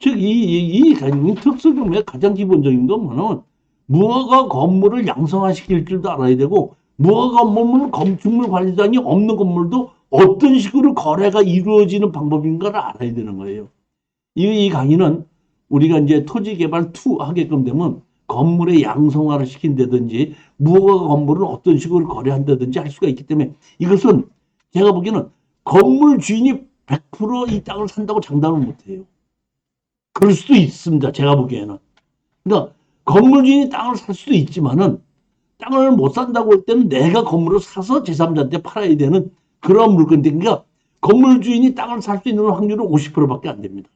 즉, 이 특수경매의 가장 기본적인 건 뭐냐면 무허가 건물을 양성화시킬 줄도 알아야 되고 무허가 건물은 건축물 관리장이 없는 건물도 어떤 식으로 거래가 이루어지는 방법인가를 알아야 되는 거예요. 이 강의는 우리가 이제 토지개발 2 하게끔 되면 건물의 양성화를 시킨다든지 무허가 건물은 어떤 식으로 거래한다든지 할 수가 있기 때문에 이것은 제가 보기에는 건물 주인이 100% 이 땅을 산다고 장담을 못해요. 그럴 수도 있습니다. 제가 보기에는. 그러니까 건물 주인이 땅을 살 수도 있지만은 땅을 못 산다고 할 때는 내가 건물을 사서 제3자한테 팔아야 되는 그런 물건인데, 그러니까 건물 주인이 땅을 살 수 있는 확률은 50%밖에 안 됩니다.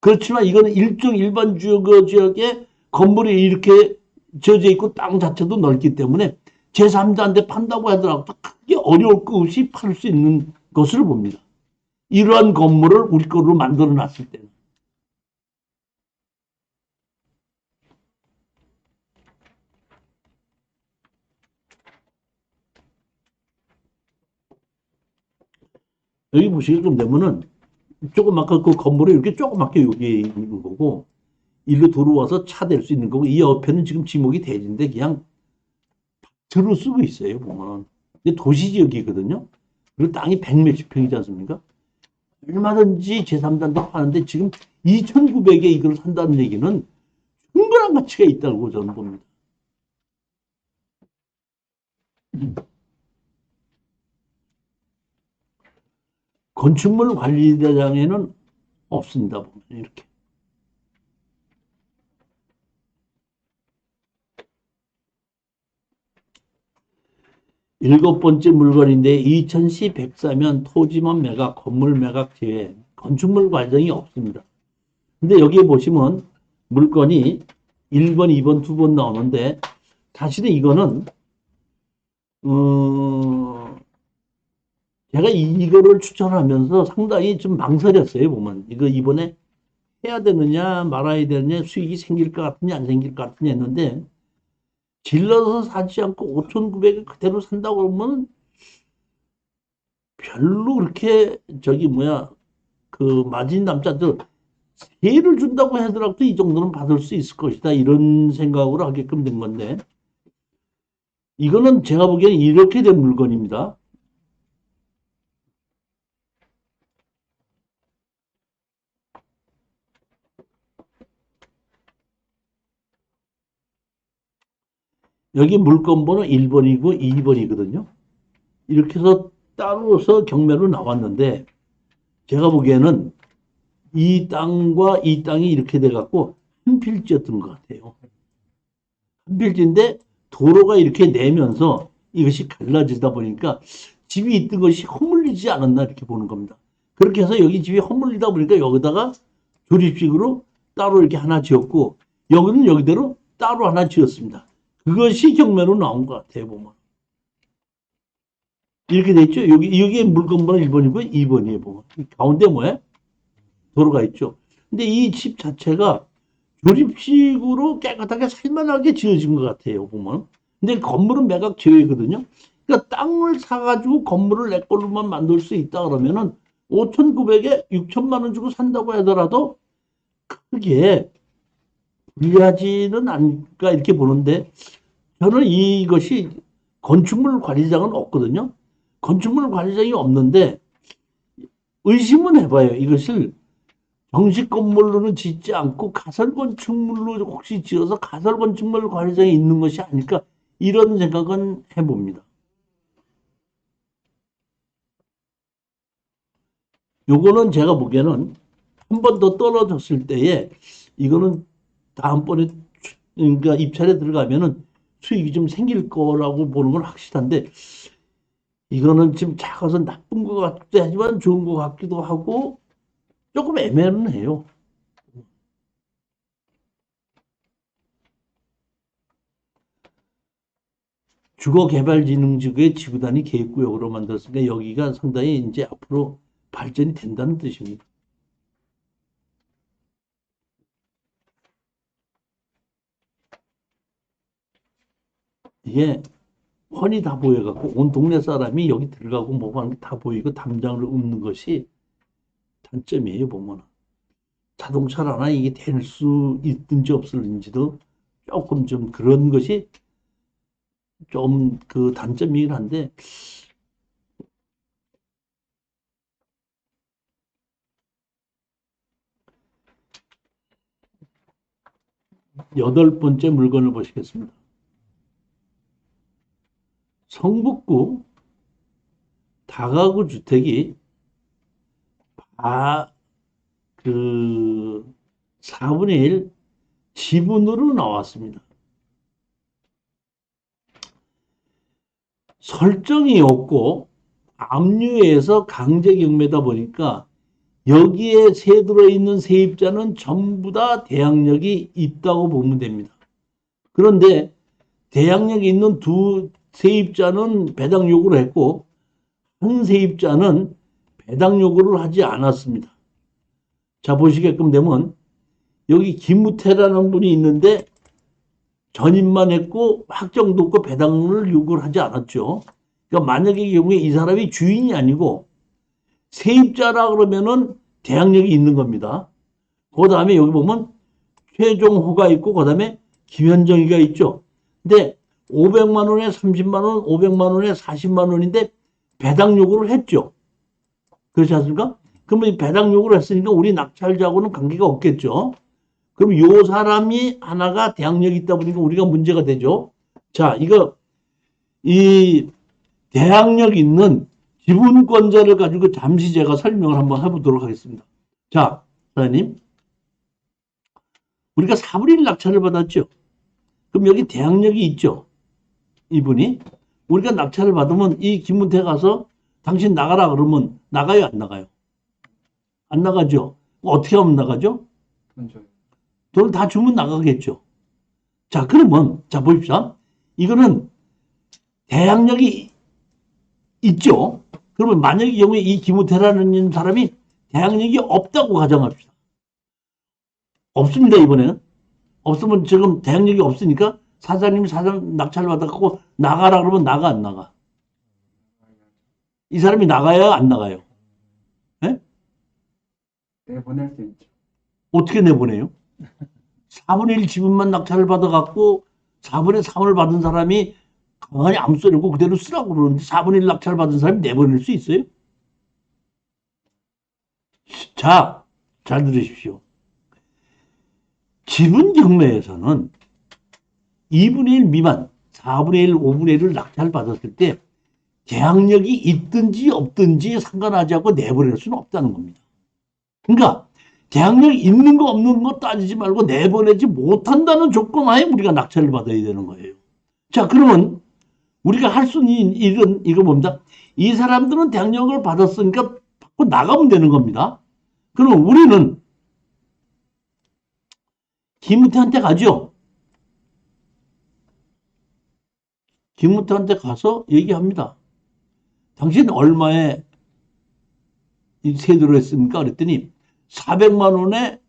그렇지만 이거는 일종 일반 주거 지역에 건물이 이렇게 지어져 있고 땅 자체도 넓기 때문에 제3자한테 판다고 하더라도 크게 어려울 것 없이 팔 수 있는 것을 봅니다. 이러한 건물을 우리 거로 만들어 놨을 때는. 여기 보시게끔 되면은 조그맣게 그 건물이 이렇게 조그맣게 여기 있는 거고 일로 들어와서 차 댈 수 있는 거고 이 옆에는 지금 지목이 대지인데 그냥 들어 쓰고 있어요 보면은. 근데 도시 지역이거든요. 그리고 땅이 100몇십 평이지 않습니까? 얼마든지 제3자한테 파는데 지금 2,900에 이걸 산다는 얘기는 충분한 가치가 있다고 저는 봅니다. 건축물 관리대장에는 없습니다. 보면 이렇게. 일곱 번째 물건인데 2000시 104면 토지만 매각, 건물 매각 제외, 건축물 과정이 없습니다. 근데 여기에 보시면 물건이 1번, 2번, 2번 나오는데 사실은 이거는 제가 이거를 추천하면서 상당히 좀 망설였어요. 보면 이거 이번에 해야 되느냐 말아야 되느냐 수익이 생길 것 같느냐 안 생길 것 같느냐 했는데 질러서 사지 않고 5,900에 그대로 산다고 그러면 별로 그렇게 그 마진 남자들 세를 준다고 하더라도 이 정도는 받을 수 있을 것이다 이런 생각으로 하게끔 된 건데 이거는 제가 보기에는 이렇게 된 물건입니다. 여기 물건번호 1번이고 2번이거든요. 이렇게 해서 따로서 경매로 나왔는데 제가 보기에는 이 땅과 이 땅이 이렇게 돼갖고 한 필지였던 것 같아요. 한 필지인데 도로가 이렇게 내면서 이것이 갈라지다 보니까 집이 있던 것이 허물리지 않았나 이렇게 보는 겁니다. 그렇게 해서 여기 집이 허물리다 보니까 여기다가 조립식으로 따로 이렇게 하나 지었고 여기는 여기대로 따로 하나 지었습니다. 그것이 경매로 나온 것 같아요. 보면 이렇게 돼 있죠. 여기 물건번호 1번이고 2번이에요. 보면 가운데 뭐예요? 도로가 있죠. 근데 이 집 자체가 조립식으로 깨끗하게 살만하게 지어진 것 같아요. 보면. 근데 건물은 매각 제외거든요. 그러니까 땅을 사가지고 건물을 내 걸로만 만들 수 있다 그러면은 5,900에 6천만 원 주고 산다고 하더라도 크게 불리하지는 않을까 이렇게 보는데 저는 이것이 건축물 관리장은 없거든요. 건축물 관리장이 없는데 의심은 해봐요. 이것을 정식 건물로는 짓지 않고 가설건축물로 혹시 지어서 가설건축물 관리장이 있는 것이 아닐까 이런 생각은 해봅니다. 요거는 제가 보기에는 한 번 더 떨어졌을 때에 이거는 다음번에 그러니까 입찰에 들어가면은 수익이 좀 생길 거라고 보는 건 확실한데 이거는 지금 작아서 나쁜 것 같기도 하지만 좋은 것 같기도 하고 조금 애매는 해요. 주거개발진흥지구의 지구단위 계획구역으로 만들었으니까 여기가 상당히 이제 앞으로 발전이 된다는 뜻입니다. 이게 훤히 다 보여갖고 온 동네 사람이 여기 들어가고 뭐 하는 게 다 보이고 담장을 읊는 것이 단점이에요. 보면 자동차라나 이게 될 수 있든지 없을는지도 조금 좀 그런 것이 좀 그 단점이긴 한데 여덟 번째 물건을 보시겠습니다. 성북구 다가구 주택이 그 4분의 1 지분으로 나왔습니다. 설정이 없고 압류해서 강제 경매다 보니까 여기에 들어있는 세입자는 전부 다 대항력이 있다고 보면 됩니다. 그런데 대항력이 있는 두 세입자는 배당 요구를 했고 한 세입자는 배당 요구를 하지 않았습니다. 자, 보시게끔 되면 여기 김우태라는 분이 있는데 전입만 했고 확정도 없고 배당을 요구를 하지 않았죠. 그러니까 만약의 경우에 이 사람이 주인이 아니고 세입자라 그러면은 대항력이 있는 겁니다. 그 다음에 여기 보면 최종호가 있고 그 다음에 김현정이가 있죠. 근데 500만 원에 30만 원, 500만 원에 40만 원인데 배당 요구를 했죠. 그렇지 않습니까? 그러면 이 배당 요구를 했으니까 우리 낙찰자하고는 관계가 없겠죠. 그럼 요 사람이 하나가 대항력이 있다 보니까 우리가 문제가 되죠. 자, 이 대항력 있는 지분권자를 가지고 잠시 제가 설명을 한번 해보도록 하겠습니다. 자, 사장님. 우리가 4분의 1 낙찰을 받았죠. 그럼 여기 대항력이 있죠. 이분이. 우리가 낙찰을 받으면 이 김문태 가서 당신 나가라 그러면 나가요, 안 나가요? 안 나가죠. 어떻게 하면 나가죠? 돈을 다 주면 나가겠죠. 자, 그러면, 자, 보십시오. 이거는 대항력이 있죠. 그러면 만약의 경우에 이 김우태라는 사람이 대항력이 없다고 가정합시다. 없습니다, 이번에는. 없으면 지금 대항력이 없으니까 사장님이 사장 낙찰 받아갖고 나가라 그러면 나가, 안 나가? 이 사람이 나가야 안 나가요? 네? 내보낼 수 있죠. 어떻게 내보내요? 4분의 1 지분만 낙찰을 받아갖고 4분의 3을 받은 사람이 가만히 아무 소리 없고 그대로 쓰라고 그러는데 4분의 1 낙찰을 받은 사람이 내보낼 수 있어요? 자, 잘 들으십시오. 지분 경매에서는 2분의 1 미만, 4분의 1, 5분의 1을 낙찰 받았을 때 대항력이 있든지 없든지 상관하지 않고 내보낼 수는 없다는 겁니다. 그러니까 대항력이 있는 거 없는 거 따지지 말고 내보내지 못한다는 조건 하에 우리가 낙찰을 받아야 되는 거예요. 자, 그러면 우리가 할 수 있는 일은 이거 뭡니다. 이 사람들은 대항력을 받았으니까 받고 나가면 되는 겁니다. 그럼 우리는 김무태한테 가죠. 김무태한테 가서 얘기합니다. 당신 얼마에 세대로 했습니까? 그랬더니 400만 원에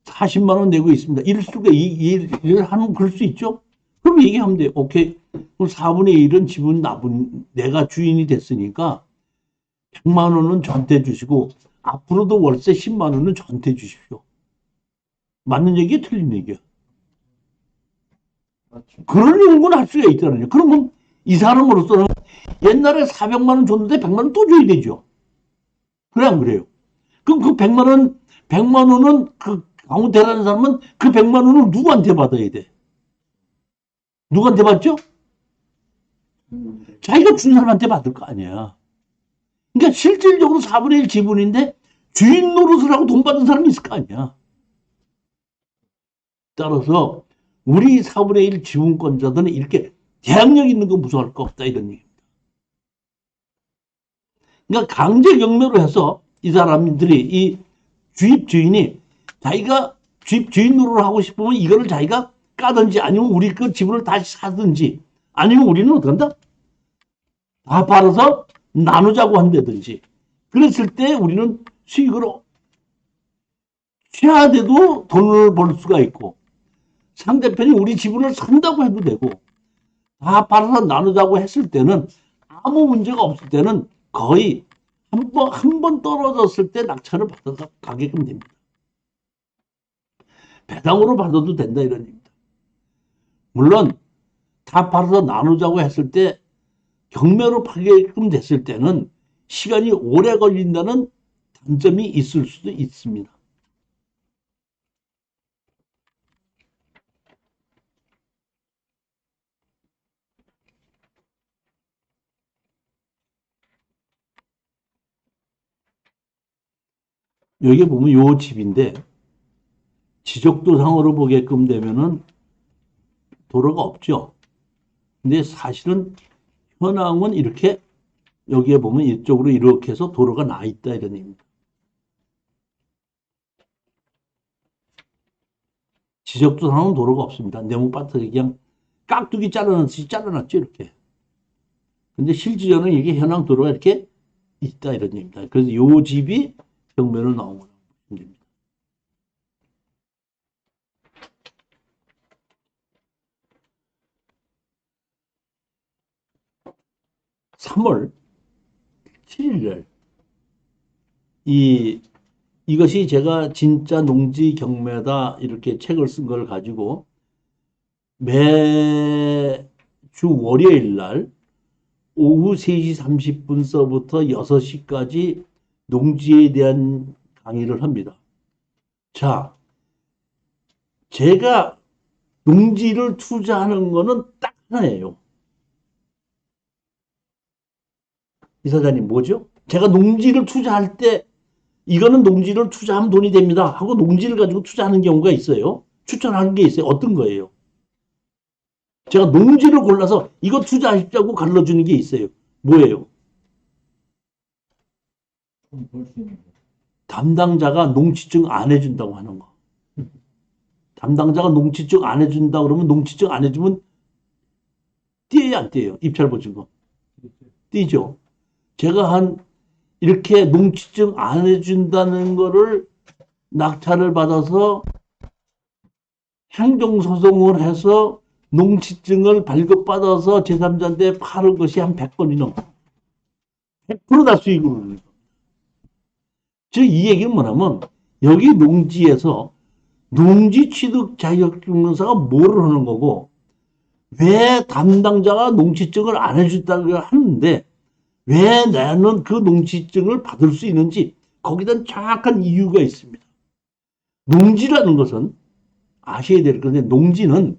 40만 원 내고 있습니다. 일수가 일을 하는 그럴 수 있죠? 그럼 얘기하면 돼요. 오케이. 그럼 4분의 1은 지분 나쁜 내가 주인이 됐으니까 100만 원은 저한테 주시고 앞으로도 월세 10만 원은 저한테 주십시오. 맞는 얘기야? 틀린 얘기야? 맞죠. 그런 용구는 할 수가 있잖아요. 그러면 이 사람으로서는 옛날에 400만 원 줬는데 100만 원 또 줘야 되죠. 그래 안 그래요? 그럼 그 100만 원은 그 강우태라는 사람은 그 100만 원을 누구한테 받아야 돼? 누구한테 받죠? 자기가 준 사람한테 받을 거 아니야. 그러니까 실질적으로 4분의 1 지분인데 주인 노릇을 하고 돈 받은 사람이 있을 거 아니야. 따라서 우리 4분의 1 지분권자들은 이렇게 대항력 있는 거 무서워할 거 없다 이런 얘기입니다. 그러니까 강제 경매로 해서 이 사람들이 이 주입 주인이 자기가 주입 주인 노릇을 하고 싶으면 이거를 자기가 까든지 아니면 우리 그 지분을 다시 사든지 아니면 우리는 어떻게 한다? 다 팔아서 나누자고 한다든지 그랬을 때 우리는 수익으로 최하돼도 돈을 벌 수가 있고 상대편이 우리 지분을 산다고 해도 되고 다 팔아서 나누자고 했을 때는 아무 문제가 없을 때는 거의 한 번 떨어졌을 때 낙찰을 받아서 가게끔 됩니다. 배당으로 받아도 된다 이런 얘기입니다. 물론 다 팔아서 나누자고 했을 때 경매로 파게끔 됐을 때는 시간이 오래 걸린다는 단점이 있을 수도 있습니다. 여기 보면 요 집인데 지적도상으로 보게끔 되면은 도로가 없죠. 근데 사실은 현황은 이렇게 여기에 보면 이쪽으로 이렇게 해서 도로가 나 있다 이런 얘기입니다. 지적도상은 도로가 없습니다. 네모바닥에 그냥 깍두기 잘라놨지 잘라놨죠 이렇게. 근데 실질적으로는 이게 현황 도로가 이렇게 있다 이런 얘기입니다. 그래서 요 집이 경매로 나온 거라고 보시면 됩니다. (3월 7일) 이것이 제가 진짜 농지 경매다 이렇게 책을 쓴 걸 가지고 매주 월요일 날 오후 3시 30분서부터 6시까지 농지에 대한 강의를 합니다. 자, 제가 농지를 투자하는 거는 딱 하나예요. 이사장님 뭐죠? 제가 농지를 투자할 때 이거는 농지를 투자하면 돈이 됩니다 하고 농지를 가지고 투자하는 경우가 있어요. 추천하는 게 있어요. 어떤 거예요? 제가 농지를 골라서 이거 투자하십시오 갈라주는 게 있어요. 뭐예요? 담당자가 농지증 안 해준다고 하는 거. 담당자가 농지증 안 해준다 그러면 농지증 안 해주면 띄어야 안 띄어요? 입찰 보증 거. 띄죠. 제가 이렇게 농지증 안 해준다는 거를 낙찰을 받아서 행정소송을 해서 농지증을 발급받아서 제3자한테 파는 것이 한 100건이 넘어. 100%다 수익을 오릅니다. 즉, 이 얘기는 뭐냐면, 여기 농지에서 농지 취득 자격증명서가 뭐를 하는 거고, 왜 담당자가 농지증을 안 해준다고 하는데, 왜 나는 그 농지증을 받을 수 있는지, 거기에 대한 정확한 이유가 있습니다. 농지라는 것은 아셔야 될 건데, 농지는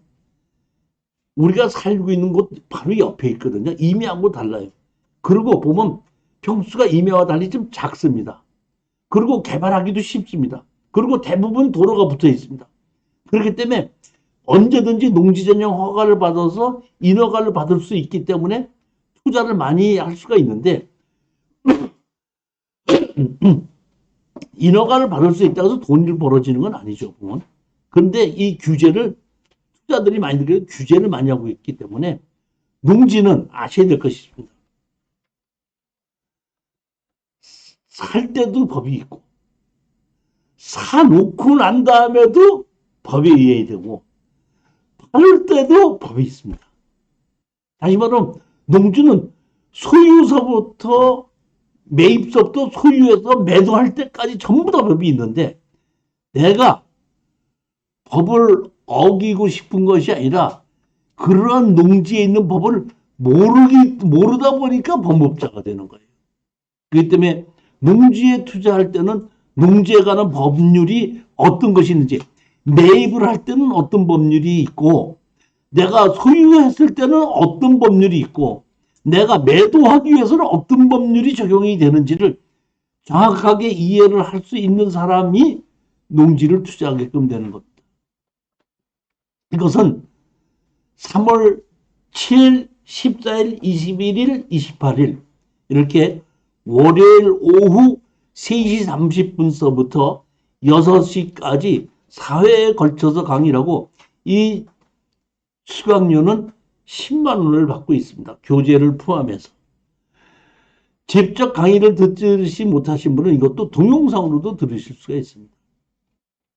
우리가 살고 있는 곳 바로 옆에 있거든요. 임야하고 달라요. 그리고 보면 평수가 임야와 달리 좀 작습니다. 그리고 개발하기도 쉽습니다. 그리고 대부분 도로가 붙어 있습니다. 그렇기 때문에 언제든지 농지 전용 허가를 받아서 인허가를 받을 수 있기 때문에 투자를 많이 할 수가 있는데 인허가를 받을 수 있다고 해서 돈이 벌어지는 건 아니죠. 보면. 그런데 이 투자들이 많이 들어요. 규제를 많이 하고 있기 때문에 농지는 아셔야 될 것이 있습니다. 살 때도 법이 있고 사놓고 난 다음에도 법에 의해야 되고 팔을 때도 법이 있습니다. 다시 말하면 농지는 소유서부터 매입서부터 소유해서 매도할 때까지 전부 다 법이 있는데 내가 법을 어기고 싶은 것이 아니라 그러한 농지에 있는 법을 모르다 보니까 범법자가 되는 거예요. 그렇기 때문에 농지에 투자할 때는 농지에 관한 법률이 어떤 것이 있는지, 매입을 할 때는 어떤 법률이 있고, 내가 소유했을 때는 어떤 법률이 있고, 내가 매도하기 위해서는 어떤 법률이 적용이 되는지를 정확하게 이해를 할 수 있는 사람이 농지를 투자하게끔 되는 겁니다. 이것은 3월 7일, 14일, 21일, 28일 이렇게 월요일 오후 3시 30분서부터 6시까지 4회에 걸쳐서 강의를 하고 이 수강료는 10만 원을 받고 있습니다. 교재를 포함해서. 직접 강의를 듣지 못하신 분은 이것도 동영상으로도 들으실 수가 있습니다.